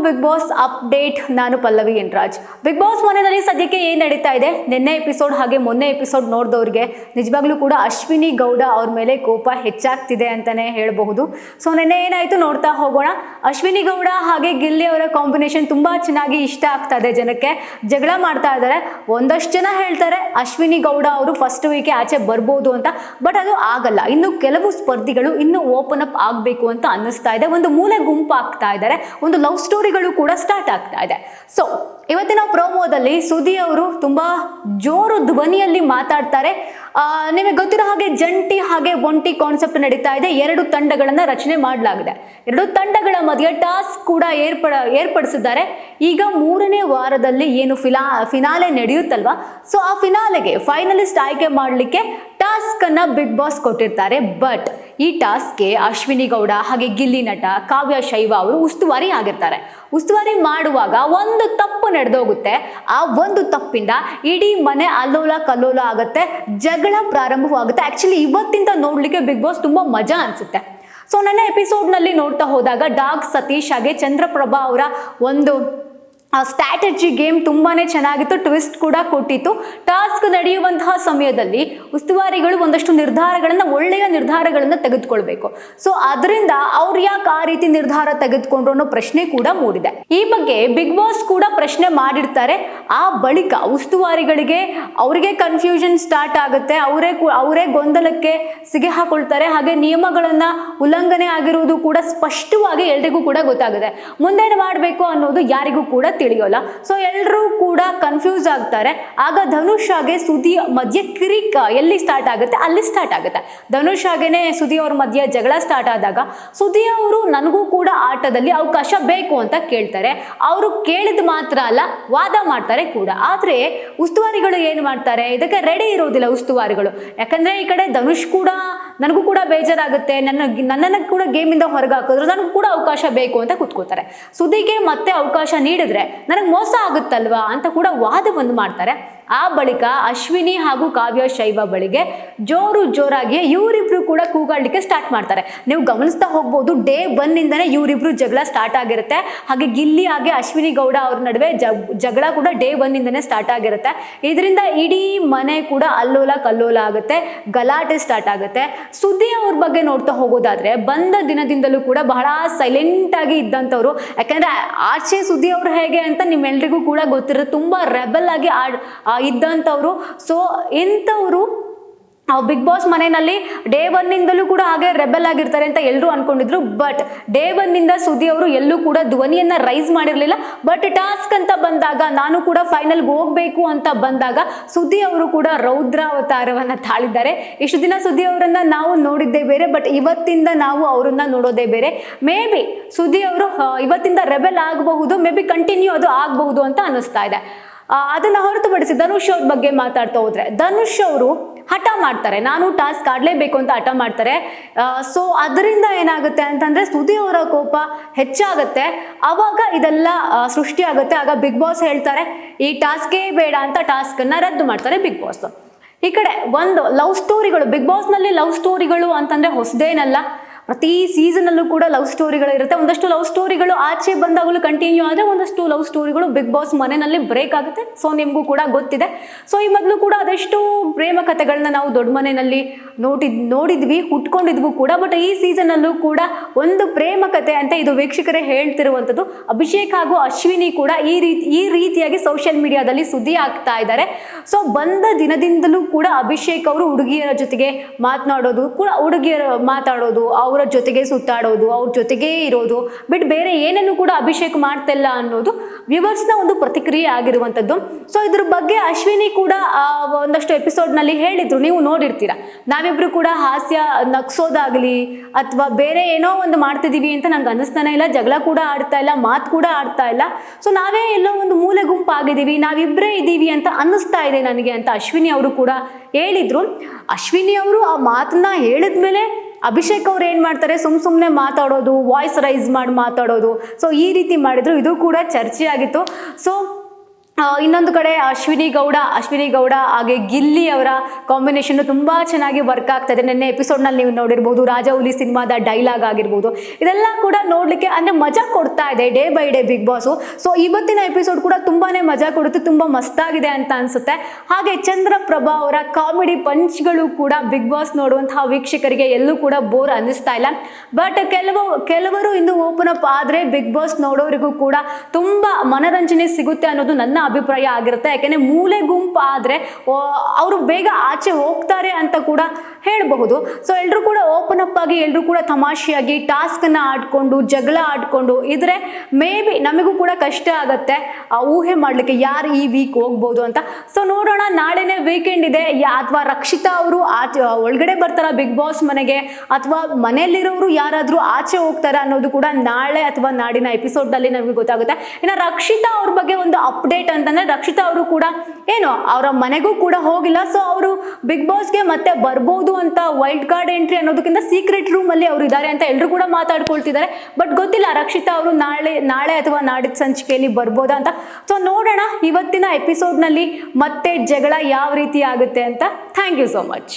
Big boss update. ನಾನು Pallavi ಎನ್ರಾಜ್. Big boss ಮನೆಯಲ್ಲಿ ಸದ್ಯಕ್ಕೆ ಏನು ನಡೀತಾ ಇದೆ, ನಿನ್ನೆ ಎಪಿಸೋಡ್ ಹಾಗೆ ಮೊನ್ನೆ ಎಪಿಸೋಡ್ ನೋಡಿದವ್ರಿಗೆ ನಿಜವಾಗ್ಲೂ ಕೂಡ ಅಶ್ವಿನಿ ಗೌಡ ಅವ್ರ ಮೇಲೆ ಕೋಪ ಹೆಚ್ಚಾಗ್ತಿದೆ ಅಂತಾನೆ ಹೇಳಬಹುದು. ಸೊ ನಿನ್ನೆ ಏನಾಯ್ತು ನೋಡ್ತಾ ಹೋಗೋಣ. ಅಶ್ವಿನಿ ಗೌಡ ಹಾಗೆ ಗಿಲ್ಲಿ ಅವರ ಕಾಂಬಿನೇಷನ್ ತುಂಬಾ ಚೆನ್ನಾಗಿ ಇಷ್ಟ ಆಗ್ತಾ ಇದೆ ಜನಕ್ಕೆ. ಜಗಳ ಮಾಡ್ತಾ ಇದ್ದಾರೆ. ಒಂದಷ್ಟು ಜನ ಹೇಳ್ತಾರೆ ಅಶ್ವಿನಿ ಗೌಡ ಅವರು ಫಸ್ಟ್ ವೀಕೆ ಆಚೆ ಬರ್ಬೋದು ಅಂತ, ಬಟ್ ಅದು ಆಗಲ್ಲ. ಇನ್ನು ಕೆಲವು ಸ್ಪರ್ಧಿಗಳು ಇನ್ನು ಓಪನ್ ಅಪ್ ಆಗಬೇಕು ಅಂತ ಅನ್ನಿಸ್ತಾ ಇದೆ. ಒಂದು ಮೂಲೆ ಗುಂಪು ಆಗ್ತಾ ಇದ್ದಾರೆ, ಒಂದು ಲವ್ ಸ್ಟೋರಿಗಳು ಕೂಡ ಸ್ಟಾರ್ಟ್ ಆಗ್ತಾ ಇದೆ. ಸೊ ಇವತ್ತಿನ ಪ್ರೋಮೋದಲ್ಲಿ ಸುದಿ ಅವರು ತುಂಬಾ ಜೋರು ಧ್ವನಿಯಲ್ಲಿ ಮಾತಾಡ್ತಾರೆ. ನಿಮಗೆ ಗೊತ್ತಿರೋ ಹಾಗೆ ಜಂಟಿ ಹಾಗೆ ಒಂಟಿ ಕಾನ್ಸೆಪ್ಟ್ ನಡೀತಾ ಇದೆ. 2 ತಂಡಗಳನ್ನ ರಚನೆ ಮಾಡಲಾಗಿದೆ. 2 ತಂಡಗಳ ಮಧ್ಯೆ ಟಾಸ್ಕ್ ಕೂಡ ಏರ್ಪಡಿಸಿದ್ದಾರೆ. ಈಗ 3ನೇ ವಾರದಲ್ಲಿ ಏನು ಫಿನಾಲೆ ನಡೆಯುತ್ತಲ್ವಾ, ಸೊ ಆ ಫಿನಾಲೆಗೆ ಫೈನಲಿಸ್ಟ್ ಆಯ್ಕೆ ಮಾಡಲಿಕ್ಕೆ ಟಾಸ್ಕ್ ಅನ್ನ ಬಿಗ್ ಬಾಸ್ ಕೊಟ್ಟಿರ್ತಾರೆ. ಬಟ್ ಈ ಟಾಸ್ಕ್ಗೆ ಅಶ್ವಿನಿ ಗೌಡ ಹಾಗೆ ಗಿಲ್ಲಿ ನಟ ಕಾವ್ಯ ಶೈವ ಅವರು ಉಸ್ತುವಾರಿ ಆಗಿರ್ತಾರೆ. ಉಸ್ತುವಾರಿ ಮಾಡುವಾಗ ಒಂದು ತಪ್ಪು ನಡೆದೋಗುತ್ತೆ. ಆ ಒಂದು ತಪ್ಪಿಂದ ಇಡೀ ಮನೆ ಅಲ್ಲೋಲ ಕಲ್ಲೋಲ ಆಗುತ್ತೆ, ಜಗಳ ಪ್ರಾರಂಭವಾಗುತ್ತೆ. ಆಕ್ಚುಲಿ ಇವತ್ತಿಂದ ನೋಡ್ಲಿಕ್ಕೆ ಬಿಗ್ ಬಾಸ್ ತುಂಬಾ ಮಜಾ ಅನ್ಸುತ್ತೆ. ಸೊ ನನ್ನ ಎಪಿಸೋಡ್ನಲ್ಲಿ ನೋಡ್ತಾ ಹೋದಾಗ ಡಾಗ್ ಸತೀಶ್ ಹಾಗೆ ಚಂದ್ರಪ್ರಭಾ ಅವರ ಒಂದು ಸ್ಟ್ರಾಟಜಿ ಗೇಮ್ ತುಂಬಾನೇ ಚೆನ್ನಾಗಿತ್ತು, ಟ್ವಿಸ್ಟ್ ಕೂಡ ಕೊಟ್ಟಿತ್ತು. ಟಾಸ್ಕ್ ನಡೆಯುವಂತಹ ಸಮಯದಲ್ಲಿ ಉಸ್ತುವಾರಿಗಳು ಒಂದಷ್ಟು ಒಳ್ಳೆಯ ನಿರ್ಧಾರಗಳನ್ನು ತೆಗೆದುಕೊಳ್ಬೇಕು. ಸೊ ಅದರಿಂದ ಅವ್ರು ಯಾಕೆ ಆ ರೀತಿ ನಿರ್ಧಾರ ತೆಗೆದುಕೊಂಡ್ರು ಅನ್ನೋ ಪ್ರಶ್ನೆ ಕೂಡ ಮೂಡಿದೆ. ಈ ಬಗ್ಗೆ ಬಿಗ್ ಬಾಸ್ ಕೂಡ ಪ್ರಶ್ನೆ ಮಾಡಿರ್ತಾರೆ. ಆ ಬಳಿಕ ಉಸ್ತುವಾರಿಗಳಿಗೆ ಅವರಿಗೆ ಕನ್ಫ್ಯೂಷನ್ ಸ್ಟಾರ್ಟ್ ಆಗುತ್ತೆ. ಅವರೇ ಗೊಂದಲಕ್ಕೆ ಸಿಗಿ ಹಾಕೊಳ್ತಾರೆ. ಹಾಗೆ ನಿಯಮಗಳನ್ನ ಉಲ್ಲಂಘನೆ ಆಗಿರುವುದು ಕೂಡ ಸ್ಪಷ್ಟವಾಗಿ ಎಲ್ರಿಗೂ ಕೂಡ ಗೊತ್ತಾಗುತ್ತೆ. ಮುಂದೇನು ಮಾಡಬೇಕು ಅನ್ನೋದು ಯಾರಿಗೂ ಕೂಡ ತಿಳಿಯೋಲ್ಲ. ಸೊ ಎಲ್ಲರೂ ಕೂಡ ಕನ್ಫ್ಯೂಸ್ ಆಗ್ತಾರೆ. ಆಗ ಧನುಷ್ ಹಾಗೆ ಸುದಿ ಮಧ್ಯೆ ಕಿರಿಕ್ ಎಲ್ಲಿ ಸ್ಟಾರ್ಟ್ ಆಗುತ್ತೆ ಅಲ್ಲಿ ಸ್ಟಾರ್ಟ್ ಆಗುತ್ತೆ. ಧನುಷ್ ಹಾಗೇನೆ ಸುದಿ ಅವ್ರ ಮಧ್ಯೆ ಜಗಳ ಸ್ಟಾರ್ಟ್ ಆದಾಗ ಸುದಿ ಅವರು ನನಗೂ ಕೂಡ ಆಟದಲ್ಲಿ ಅವಕಾಶ ಬೇಕು ಅಂತ ಕೇಳ್ತಾರೆ. ಅವರು ಕೇಳಿದ ಮಾತ್ರ ಅಲ್ಲ, ವಾದ ಮಾಡ್ತಾರೆ ಕೂಡ. ಆದ್ರೆ ಉಸ್ತುವಾರಿಗಳು ಏನು ಮಾಡ್ತಾರೆ, ಇದಕ್ಕೆ ರೆಡಿ ಇರೋದಿಲ್ಲ ಉಸ್ತುವಾರಿಗಳು. ಯಾಕಂದ್ರೆ ಈ ಕಡೆ ಧನುಷ್ ಕೂಡ ನನಗೂ ಕೂಡ ಬೇಜಾರಾಗುತ್ತೆ, ನನ್ನನ್ನು ಕೂಡ ಗೇಮಿಂದ ಹೊರಗೆ ಹಾಕಿದ್ರು, ನನಗೂ ಕೂಡ ಅವಕಾಶ ಬೇಕು ಅಂತ ಕೂತ್ಕೋತಾರೆ. ಸುದಿಗೆ ಮತ್ತೆ ಅವಕಾಶ ನೀಡಿದ್ರೆ ನನಗೆ ಮೋಸ ಆಗುತ್ತಲ್ವಾ ಅಂತ ಕೂಡ ವಾದವನ್ನು ಮಾಡ್ತಾರೆ. ಆ ಬಳಿಕ ಅಶ್ವಿನಿ ಹಾಗೂ ಕಾವ್ಯ ಶೈವ ಬಳಿಗೆ ಜೋರಾಗಿ ಇವರಿಬ್ರು ಕೂಡ ಕೂಗಾಡ್ಲಿಕ್ಕೆ ಸ್ಟಾರ್ಟ್ ಮಾಡ್ತಾರೆ. ನೀವು ಗಮನಿಸ್ತಾ ಹೋಗ್ಬೋದು, ಡೇ 1 ಇವರಿಬ್ರು ಜಗಳ ಸ್ಟಾರ್ಟ್ ಆಗಿರುತ್ತೆ. ಹಾಗೆ ಗಿಲ್ಲಿ ಹಾಗೆ ಅಶ್ವಿನಿ ಗೌಡ ಅವ್ರ ನಡುವೆ ಜಗಳ ಕೂಡ ಡೇ 1 ಸ್ಟಾರ್ಟ್ ಆಗಿರುತ್ತೆ. ಇದರಿಂದ ಇಡೀ ಮನೆ ಕೂಡ ಅಲ್ಲೋಲ ಕಲ್ಲೋಲ ಆಗುತ್ತೆ, ಗಲಾಟೆ ಸ್ಟಾರ್ಟ್ ಆಗುತ್ತೆ. ಸುದ್ದಿ ಅವ್ರ ಬಗ್ಗೆ ನೋಡ್ತಾ ಹೋಗೋದಾದ್ರೆ ಬಂದ ದಿನದಿಂದಲೂ ಕೂಡ ಬಹಳ ಸೈಲೆಂಟ್ ಆಗಿ ಇದ್ದಂಥವ್ರು. ಯಾಕಂದ್ರೆ ಆಚೆ ಸುದ್ದಿ ಅವ್ರು ಹೇಗೆ ಅಂತ ನಿಮ್ಮೆಲ್ರಿಗೂ ಕೂಡ ಗೊತ್ತಿರುತ್ತೆ, ತುಂಬಾ ರೆಬಲ್ ಆಗಿ ಇದ್ದಂಥವ್ರು. ಸೊ ಇಂಥವ್ರು ಬಿಗ್ ಬಾಸ್ ಮನೆಯಲ್ಲಿ ಡೇ 1 ಕೂಡ ಹಾಗೆ ರೆಬೆಲ್ ಆಗಿರ್ತಾರೆ ಅಂತ ಎಲ್ಲರೂ ಅನ್ಕೊಂಡಿದ್ರು. ಬಟ್ ಡೇ 1 ಸುದ್ದಿ ಅವರು ಎಲ್ಲೂ ಕೂಡ ಧ್ವನಿಯನ್ನ ರೈಸ್ ಮಾಡಿರಲಿಲ್ಲ. ಬಟ್ ಟಾಸ್ಕ್ ಅಂತ ಬಂದಾಗ, ನಾನು ಕೂಡ ಫೈನಲ್ಗೆ ಹೋಗ್ಬೇಕು ಅಂತ ಬಂದಾಗ ಸುದ್ದಿ ಅವರು ಕೂಡ ರೌದ್ರಾವತಾರವನ್ನ ತಾಳಿದ್ದಾರೆ. ಇಷ್ಟು ದಿನ ಸುದ್ದಿ ಅವರನ್ನ ನಾವು ನೋಡಿದ್ದೇ ಬೇರೆ, ಬಟ್ ಇವತ್ತಿಂದ ನಾವು ಅವರನ್ನ ನೋಡೋದೇ ಬೇರೆ. ಮೇ ಬಿ ಸುದ್ದಿ ಅವರು ಇವತ್ತಿಂದ ರೆಬೆಲ್ ಆಗಬಹುದು, ಮೇ ಬಿ ಕಂಟಿನ್ಯೂ ಅದು ಆಗಬಹುದು ಅಂತ ಅನ್ನಿಸ್ತಾ ಇದೆ. ಅದನ್ನ ಹೊರತುಪಡಿಸಿ ಧನುಷ್ ಅವ್ರ ಬಗ್ಗೆ ಮಾತಾಡ್ತಾ ಹೋದ್ರೆ, ಧನುಷ್ ಅವರು ಹಠ ಮಾಡ್ತಾರೆ, ನಾನು ಟಾಸ್ಕ್ ಆಡಲೇಬೇಕು ಅಂತ ಹಠ ಮಾಡ್ತಾರೆ. ಸೊ ಅದರಿಂದ ಏನಾಗುತ್ತೆ ಅಂತಂದ್ರೆ ಸುದಿ ಅವರ ಕೋಪ ಹೆಚ್ಚಾಗುತ್ತೆ. ಆವಾಗ ಇದೆಲ್ಲ ಸೃಷ್ಟಿ ಆಗುತ್ತೆ. ಆಗ ಬಿಗ್ ಬಾಸ್ ಹೇಳ್ತಾರೆ ಈ ಟಾಸ್ಕೇ ಬೇಡ ಅಂತ ಟಾಸ್ಕ್ ಅನ್ನ ರದ್ದು ಮಾಡ್ತಾರೆ ಬಿಗ್ ಬಾಸ್. ಈ ಕಡೆ ಒಂದು ಲವ್ ಸ್ಟೋರಿಗಳು, ಬಿಗ್ ಬಾಸ್ ನಲ್ಲಿ ಲವ್ ಸ್ಟೋರಿಗಳು ಅಂತಂದ್ರೆ ಹೊಸದೇನಲ್ಲ. ಪ್ರತಿ ಸೀಸನಲ್ಲೂ ಕೂಡ ಲವ್ ಸ್ಟೋರಿಗಳು ಇರುತ್ತೆ. ಒಂದಷ್ಟು ಲವ್ ಸ್ಟೋರಿಗಳು ಆಚೆ ಬಂದಾಗಲೂ ಕಂಟಿನ್ಯೂ ಆದರೆ, ಒಂದಷ್ಟು ಲವ್ ಸ್ಟೋರಿಗಳು ಬಿಗ್ ಬಾಸ್ ಮನೆಯಲ್ಲಿ ಬ್ರೇಕ್ ಆಗುತ್ತೆ. ಸೊ ನಿಮಗೂ ಕೂಡ ಗೊತ್ತಿದೆ. ಸೊ ಈ ಮೊದಲು ಕೂಡ ಅದೆಷ್ಟು ಪ್ರೇಮ ಕಥೆಗಳನ್ನ ನಾವು ದೊಡ್ಡ ಮನೆಯಲ್ಲಿ ನೋಡಿದ್ವಿ, ಹುಟ್ಕೊಂಡಿದ್ವು ಕೂಡ. ಬಟ್ ಈ ಸೀಸನಲ್ಲೂ ಕೂಡ ಒಂದು ಪ್ರೇಮ ಕಥೆ ಅಂತ ಇದು ವೀಕ್ಷಕರೇ ಹೇಳ್ತಿರುವಂಥದ್ದು. ಅಭಿಷೇಕ್ ಹಾಗೂ ಅಶ್ವಿನಿ ಕೂಡ ಈ ರೀತಿಯಾಗಿ ಸೋಷಿಯಲ್ ಮೀಡಿಯಾದಲ್ಲಿ ಸುದ್ದಿ ಆಗ್ತಾ ಇದ್ದಾರೆ. ಸೊ ಬಂದ ದಿನದಿಂದಲೂ ಕೂಡ ಅಭಿಷೇಕ್ ಅವರು ಹುಡುಗಿಯರ ಜೊತೆಗೆ ಮಾತಾಡೋದು, ಅವರ ಜೊತೆಗೆ ಸುತ್ತಾಡೋದು, ಅವ್ರ ಜೊತೆಗೇ ಇರೋದು ಬಿಟ್ಟು ಬೇರೆ ಏನೇನು ಕೂಡ ಅಭಿಷೇಕ್ ಮಾಡ್ತಿಲ್ಲ ಅನ್ನೋದು ವ್ಯೂವರ್ಸ್ನ ಒಂದು ಪ್ರತಿಕ್ರಿಯೆ ಆಗಿರುವಂಥದ್ದು. ಸೊ ಇದ್ರ ಬಗ್ಗೆ ಅಶ್ವಿನಿ ಕೂಡ ಒಂದಷ್ಟು ಎಪಿಸೋಡ್ನಲ್ಲಿ ಹೇಳಿದ್ರು, ನೀವು ನೋಡಿರ್ತೀರ. ನಾವಿಬ್ರು ಕೂಡ ಹಾಸ್ಯ ನಗ್ಸೋದಾಗ್ಲಿ ಅಥವಾ ಬೇರೆ ಏನೋ ಒಂದು ಮಾಡ್ತಿದೀವಿ ಅಂತ ನಂಗೆ ಅನ್ನಿಸ್ತಾನೆ ಇಲ್ಲ, ಜಗಳ ಕೂಡ ಆಡ್ತಾ ಇಲ್ಲ, ಮಾತು ಕೂಡ ಆಡ್ತಾ ಇಲ್ಲ. ಸೊ ನಾವೇ ಎಲ್ಲೋ ಒಂದು ಮೂಲೆ ಗುಂಪು ಆಗಿದ್ದೀವಿ, ನಾವಿಬ್ಬರೇ ಇದ್ದೀವಿ ಅಂತ ಅನ್ನಿಸ್ತಾ ಇದೆ ನನಗೆ ಅಂತ ಅಶ್ವಿನಿ ಅವರು ಕೂಡ ಹೇಳಿದ್ರು. ಅಶ್ವಿನಿ ಅವರು ಆ ಮಾತನ್ನ ಹೇಳಿದ್ಮೇಲೆ ಅಭಿಷೇಕ್ ಅವ್ರು ಏನು ಮಾಡ್ತಾರೆ, ಸುಮ್ಮನೆ ಮಾತಾಡೋದು, ವಾಯ್ಸ್ ರೈಸ್ ಮಾಡಿ ಮಾತಾಡೋದು. ಸೊ ಈ ರೀತಿ ಮಾಡಿದ್ರು, ಇದು ಕೂಡ ಚರ್ಚೆ ಆಗಿತ್ತು. ಸೊ ಇನ್ನೊಂದು ಕಡೆ ಅಶ್ವಿನಿ ಗೌಡ ಹಾಗೆ ಗಿಲ್ಲಿ ಅವರ ಕಾಂಬಿನೇಷನ್ ತುಂಬ ಚೆನ್ನಾಗಿ ವರ್ಕ್ ಆಗ್ತಾ ಇದೆ. ನಿನ್ನೆ ಎಪಿಸೋಡ್ನಲ್ಲಿ ನೀವು ನೋಡಿರ್ಬೋದು, ರಾಜಹುಲಿ ಸಿನಿಮಾದ ಡೈಲಾಗ್ ಆಗಿರ್ಬೋದು, ಇದೆಲ್ಲ ಕೂಡ ನೋಡಲಿಕ್ಕೆ ಅಂದರೆ ಮಜಾ ಕೊಡ್ತಾ ಇದೆ day by day Bigg Boss. So ಇವತ್ತಿನ ಎಪಿಸೋಡ್ ಕೂಡ ತುಂಬಾ ಮಜಾ ಕೊಡುತ್ತೆ, ತುಂಬ ಮಸ್ತಾಗಿದೆ ಅಂತ ಅನಿಸುತ್ತೆ. ಹಾಗೆ ಚಂದ್ರಪ್ರಭಾ ಅವರ ಕಾಮಿಡಿ ಪಂಚ್ಗಳು ಕೂಡ ಬಿಗ್ ಬಾಸ್ ನೋಡುವಂತಹ ವೀಕ್ಷಕರಿಗೆ ಎಲ್ಲೂ ಕೂಡ ಬೋರ್ ಅನ್ನಿಸ್ತಾ ಇಲ್ಲ. ಬಟ್ ಕೆಲವರು ಇನ್ನು ಓಪನ್ ಅಪ್ ಆದರೆ ಬಿಗ್ ಬಾಸ್ ನೋಡೋರಿಗೂ ಕೂಡ ತುಂಬ ಮನರಂಜನೆ ಸಿಗುತ್ತೆ ಅನ್ನೋದು ನನ್ನ ಅಭಿಪ್ರಾಯ ಆಗಿರುತ್ತೆ. ಯಾಕೆಂದರೆ ಮೂಲೆ ಗುಂಪು ಆದರೆ ಅವರು ಬೇಗ ಆಚೆ ಹೋಗ್ತಾರೆ ಅಂತ ಕೂಡ ಹೇಳಬಹುದು. ಸೊ ಎಲ್ಲರೂ ಕೂಡ ಓಪನ್ ಅಪ್ ಆಗಿ ಎಲ್ಲರೂ ಕೂಡ ತಮಾಷೆಯಾಗಿ ಟಾಸ್ಕನ್ನು ಆಡ್ಕೊಂಡು ಜಗಳ ಆಡ್ಕೊಂಡು ಇದ್ರೆ ಮೇ ಬಿ ನಮಗೂ ಕೂಡ ಕಷ್ಟ ಆಗುತ್ತೆ ಊಹೆ ಮಾಡಲಿಕ್ಕೆ ಯಾರು ಈ ವೀಕ್ ಹೋಗ್ಬೋದು ಅಂತ. ಸೊ ನೋಡೋಣ, ನಾಳೆನೇ ವೀಕೆಂಡ್ ಇದೆ. ಅಥವಾ ರಕ್ಷಿತಾ ಅವರು ಒಳಗಡೆ ಬರ್ತಾರ ಬಿಗ್ ಬಾಸ್ ಮನೆಗೆ, ಅಥವಾ ಮನೆಯಲ್ಲಿರೋರು ಯಾರಾದರೂ ಆಚೆ ಹೋಗ್ತಾರಾ ಅನ್ನೋದು ಕೂಡ ನಾಳೆ ಅಥವಾ ನಾಡಿನ ಎಪಿಸೋಡ್ನಲ್ಲಿ ನಮಗೆ ಗೊತ್ತಾಗುತ್ತೆ. ಇನ್ನು ರಕ್ಷಿತಾ ಅವ್ರ ಬಗ್ಗೆ ಒಂದು ಅಪ್ಡೇಟ್ ಅಂತಂದ್ರೆ, ರಕ್ಷಿತಾ ಅವರು ಕೂಡ ಏನು ಅವರ ಮನೆಗೂ ಕೂಡ ಹೋಗಿಲ್ಲ. ಸೊ ಅವರು ಬಿಗ್ ಬಾಸ್ಗೆ ಮತ್ತೆ ಬರ್ಬೋದು ಅಂತ ವೈಲ್ಡ್ ಕಾರ್ಡ್ ಎಂಟ್ರಿ ಅನ್ನೋದಕ್ಕಿಂತ ಸೀಕ್ರೆಟ್ ರೂಮ್ ಅಲ್ಲಿ ಅವರು ಇದ್ದಾರೆ ಅಂತ ಎಲ್ಲರೂ ಕೂಡ ಮಾತಾಡ್ಕೊಳ್ತಿದ್ದಾರೆ. ಬಟ್ ಗೊತ್ತಿಲ್ಲ ರಕ್ಷಿತಾ ಅವರು ನಾಳೆ ಅಥವಾ ನಾಡಿದ ಸಂಚಿಕೆಯಲ್ಲಿ ಬರ್ಬೋದಾ ಅಂತ. ಸೊ ನೋಡೋಣ ಇವತ್ತಿನ ಎಪಿಸೋಡ್ನಲ್ಲಿ ಮತ್ತೆ ಜಗಳ ಯಾವ ರೀತಿ ಆಗುತ್ತೆ ಅಂತ. Thank you so much.